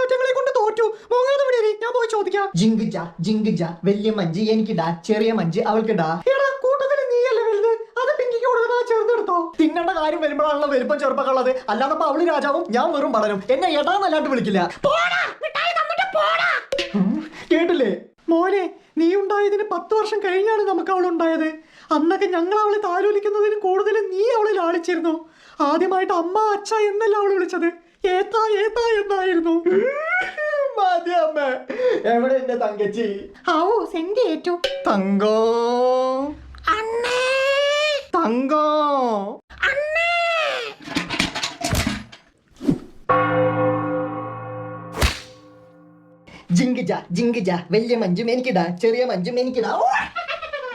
ഒറ്റങ്ങളെ കൊണ്ട് തോറ്റു. മോങ്ങാതെ വിടേരി, ഞാൻ പോയി ചോദിക്കാം. ജിങ്കിജ ജിങ്കിജ, വലിയ മഞ്ച് എനിക്കിടാ, ചെറിയ മഞ്ച് അവൾക്കിടാ. എടാ കൂട്ടത്തിൽ നീയല്ലേ വലുത്, അത് പിങ്കിക്ക് കൊടുക്കണ ചെറുതെടുത്തോ. തിന്നേണ്ട കാര്യം വരുമ്പോഴാണല്ലോ വലുപ്പം ചെറുപ്പമുള്ളത്. അല്ലാതെ അവള് രാജാവും ഞാൻ വെറും പടരും. എന്നെ എടാന്നല്ലാണ്ട് വിളിക്കില്ല. കേട്ടില്ലേ മോനെ, നീ ഉണ്ടായതിന് 10 വർഷം കഴിഞ്ഞാണ് നമുക്ക് അവളുണ്ടായത്. അന്നൊക്കെ ഞങ്ങൾ അവളെ താലോലിക്കുന്നതിന് കൂടുതലും നീ അവളെ ലാളിച്ചിരുന്നു. ആദ്യമായിട്ട് അമ്മ അച്ഛ എന്നല്ല അവള് വിളിച്ചത്, ഏത്താ ഏത്താ എന്നായിരുന്നു. മതി അമ്മ. എവിടെ എന്റെ തങ്കച്ചി? ആവോ സെന്റ് ഏറ്റു. തങ്കോ തങ്കോ. ജിങ്കിജ ജിങ്കിജ, വലിയ മഞ്ചും എനിക്കിടാ, ചെറിയ മഞ്ചും എനിക്കിടാ.